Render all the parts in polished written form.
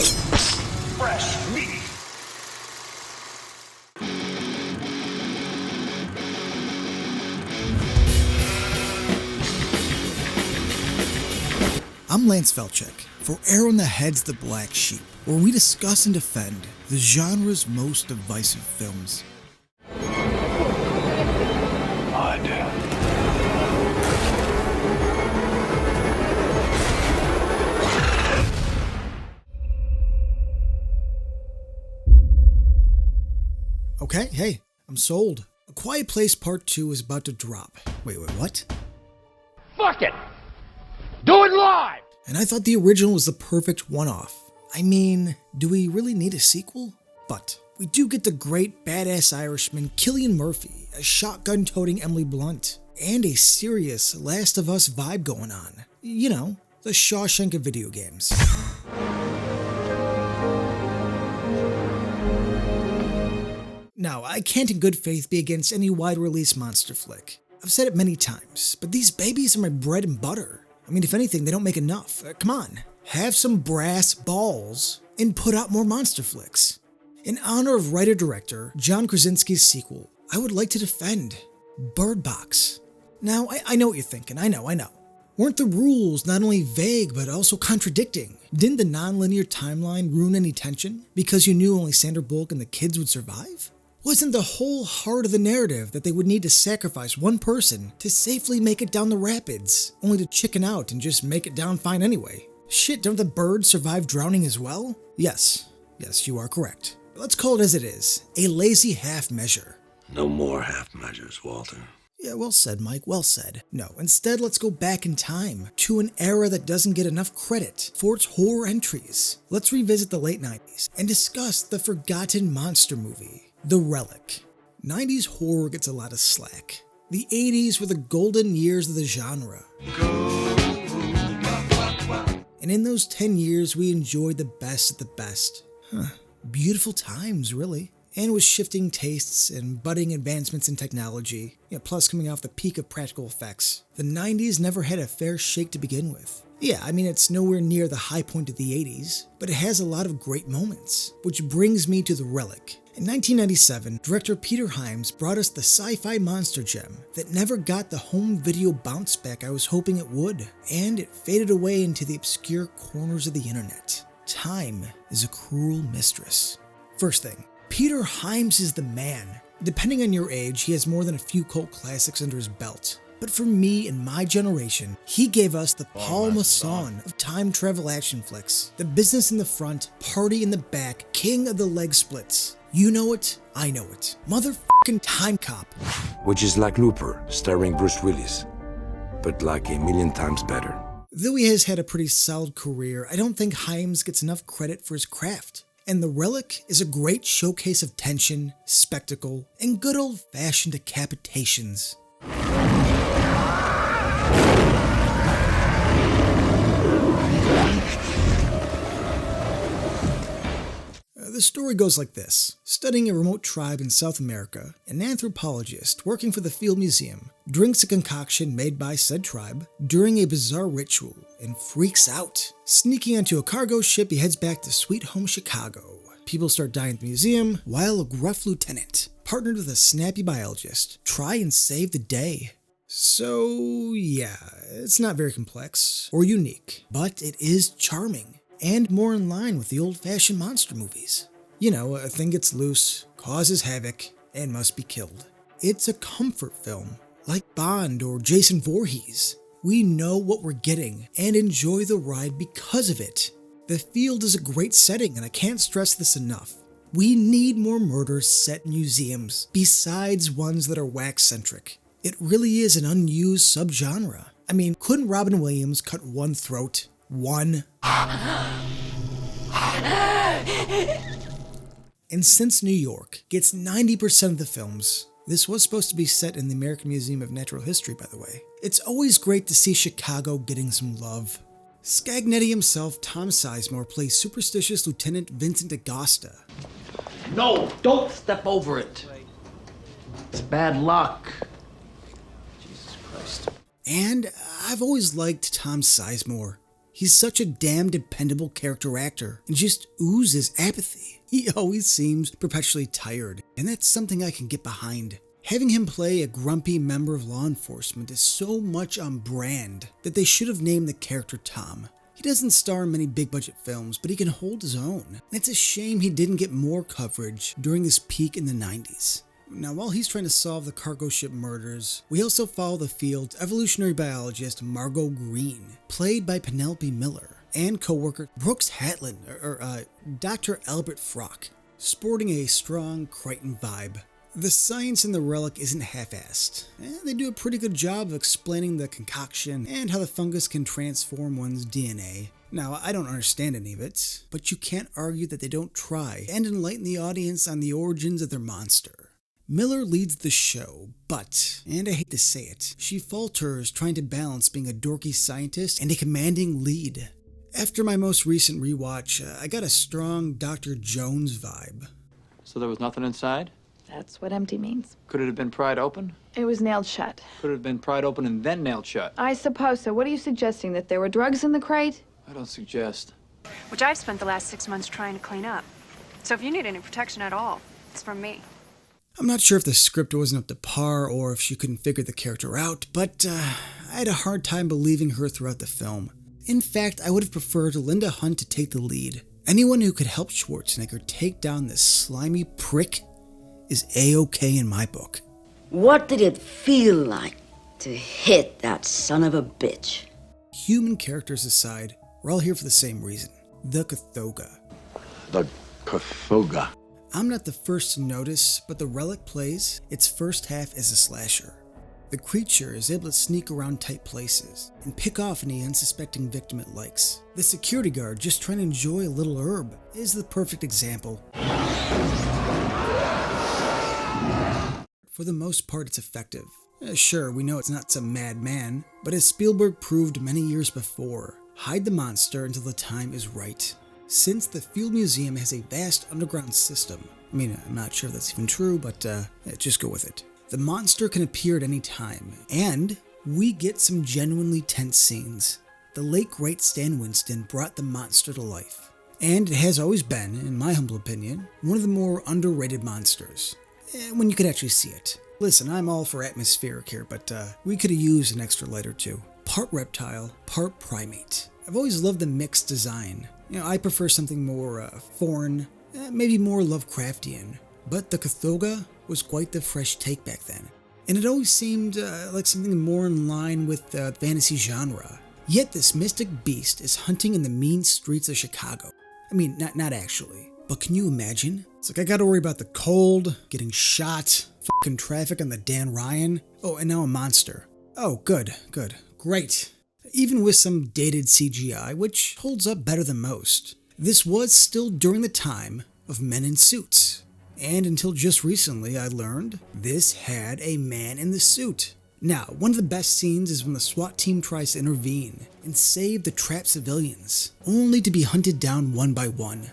Fresh meat. I'm Lance Velchek for Arrow in the Head's The Black Sheep, where we discuss and defend the genre's most divisive films. Okay, hey, I'm sold. A Quiet Place Part 2 is about to drop. Wait, what? Fuck it! Do it live! And I thought the original was the perfect one-off. I mean, do we really need a sequel? But we do get the great badass Irishman Cillian Murphy, a shotgun-toting Emily Blunt, and a serious Last of Us vibe going on. You know, the Shawshank of video games. Now, I can't in good faith be against any wide-release monster flick. I've said it many times, but these babies are my bread and butter. I mean, if anything, they don't make enough. Come on, have some brass balls and put out more monster flicks. In honor of writer-director John Krasinski's sequel, I would like to defend Bird Box. Now, I know what you're thinking. I know. Weren't the rules not only vague, but also contradicting? Didn't the non-linear timeline ruin any tension because you knew only Sandra Bullock and the kids would survive? Wasn't the whole heart of the narrative that they would need to sacrifice one person to safely make it down the rapids, only to chicken out and just make it down fine anyway? Shit, don't the birds survive drowning as well? Yes, you are correct. But let's call it as it is, a lazy half measure. No more half measures, Walter. Yeah, well said, Mike, well said. No, instead let's go back in time to an era that doesn't get enough credit for its horror entries. Let's revisit the late 90s and discuss the forgotten monster movie, The Relic. 90s horror gets a lot of slack. The 80s were the golden years of the genre. And in those 10 years, we enjoyed the best of the best. Beautiful times, really. And with shifting tastes and budding advancements in technology, plus coming off the peak of practical effects, the 90s never had a fair shake to begin with. Yeah, I mean, it's nowhere near the high point of the 80s, but it has a lot of great moments, which brings me to The Relic. In 1997, director Peter Hyams brought us the sci-fi monster gem that never got the home video bounce back I was hoping it would, and it faded away into the obscure corners of the internet. Time is a cruel mistress. First thing, Peter Hyams is the man. Depending on your age, he has more than a few cult classics under his belt. But for me and my generation, he gave us the Paul Masson of time travel action flicks. The business in the front, party in the back, king of the leg splits. You know it, I know it. Motherfucking Time Cop. Which is like Looper, starring Bruce Willis, but like a million times better. Though he has had a pretty solid career, I don't think Hyams gets enough credit for his craft. And The Relic is a great showcase of tension, spectacle, and good old-fashioned decapitations. The story goes like this. Studying a remote tribe in South America, an anthropologist working for the Field Museum drinks a concoction made by said tribe during a bizarre ritual and freaks out. Sneaking onto a cargo ship, he heads back to sweet home Chicago. People start dying at the museum, while a gruff lieutenant, partnered with a snappy biologist, try and save the day. So yeah, it's not very complex or unique, but it is charming and more in line with the old-fashioned monster movies. You know, a thing gets loose, causes havoc, and must be killed. It's a comfort film, like Bond or Jason Voorhees. We know what we're getting and enjoy the ride because of it. The field is a great setting, and I can't stress this enough. We need more murders set in museums, besides ones that are wax-centric. It really is an unused subgenre. I mean, couldn't Robin Williams cut one throat? One? And since New York gets 90% of the films, this was supposed to be set in the American Museum of Natural History, by the way, it's always great to see Chicago getting some love. Scagnetti himself, Tom Sizemore, plays superstitious Lieutenant Vincent D'Agosta. No, don't step over it. It's bad luck. Jesus Christ. And I've always liked Tom Sizemore. He's such a damn dependable character actor and just oozes apathy. He always seems perpetually tired, and that's something I can get behind. Having him play a grumpy member of law enforcement is so much on brand that they should have named the character Tom. He doesn't star in many big budget films, but he can hold his own. And it's a shame he didn't get more coverage during his peak in the 90s. Now, while he's trying to solve the cargo ship murders, we also follow the field's evolutionary biologist Margot Green, played by Penelope Miller, and co-worker Brooks Hatlin, Dr. Albert Frock, sporting a strong Crichton vibe. The science in the Relic isn't half-assed, and they do a pretty good job of explaining the concoction and how the fungus can transform one's DNA. Now, I don't understand any of it, but you can't argue that they don't try and enlighten the audience on the origins of their monster. Miller leads the show, but, and I hate to say it, she falters trying to balance being a dorky scientist and a commanding lead. After my most recent rewatch, I got a strong Dr. Jones vibe. So there was nothing inside? That's what empty means. Could it have been pried open? It was nailed shut. Could it have been pried open and then nailed shut? I suppose so. What are you suggesting, that there were drugs in the crate? I don't suggest. Which I've spent the last 6 months trying to clean up. So if you need any protection at all, it's from me. I'm not sure if the script wasn't up to par or if she couldn't figure the character out, but I had a hard time believing her throughout the film. In fact, I would have preferred Linda Hunt to take the lead. Anyone who could help Schwarzenegger take down this slimy prick is A-OK in my book. What did it feel like to hit that son of a bitch? Human characters aside, we're all here for the same reason. The Cathoga. The Cathoga. I'm not the first to notice, but the Relic plays its first half as a slasher. The creature is able to sneak around tight places and pick off any unsuspecting victim it likes. The security guard just trying to enjoy a little herb is the perfect example. For the most part, it's effective. Sure, we know it's not some madman, but as Spielberg proved many years before, hide the monster until the time is right. Since the Field Museum has a vast underground system, I mean, I'm not sure if that's even true, but just go with it. The monster can appear at any time, and we get some genuinely tense scenes. The late great Stan Winston brought the monster to life, and it has always been, in my humble opinion, one of the more underrated monsters, when you could actually see it. Listen, I'm all for atmospheric here, but we could have used an extra light or two. Part reptile, part primate. I've always loved the mixed design. You know, I prefer something more foreign, maybe more Lovecraftian, but the Cathoga was quite the fresh take back then. And it always seemed like something more in line with the fantasy genre. Yet this mystic beast is hunting in the mean streets of Chicago. I mean, not actually, but can you imagine? It's like I gotta worry about the cold, getting shot, fucking traffic on the Dan Ryan. Oh, and now a monster. Oh, good, great. Even with some dated CGI, which holds up better than most. This was still during the time of men in suits. And until just recently, I learned this had a man in the suit. Now, one of the best scenes is when the SWAT team tries to intervene and save the trapped civilians, only to be hunted down one by one.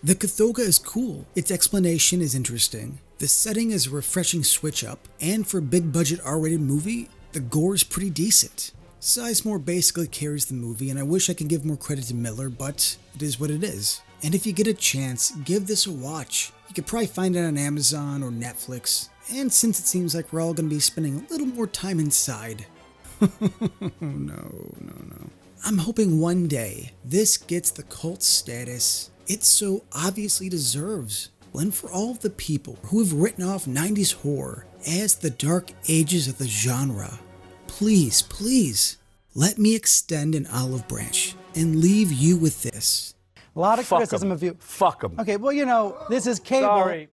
The Cathoga is cool, its explanation is interesting, the setting is a refreshing switch up, and for a big budget R-rated movie, the gore is pretty decent. Sizemore basically carries the movie, and I wish I could give more credit to Miller, but it is what it is. And if you get a chance, give this a watch. You could probably find it on Amazon or Netflix, and since it seems like we're all going to be spending a little more time inside. No. I'm hoping one day this gets the cult status it so obviously deserves. And for all of the people who have written off 90s horror as the dark ages of the genre, please, let me extend an olive branch and leave you with this. A lot of criticism of you. Fuck them. Okay, well, you know, this is cable. Sorry.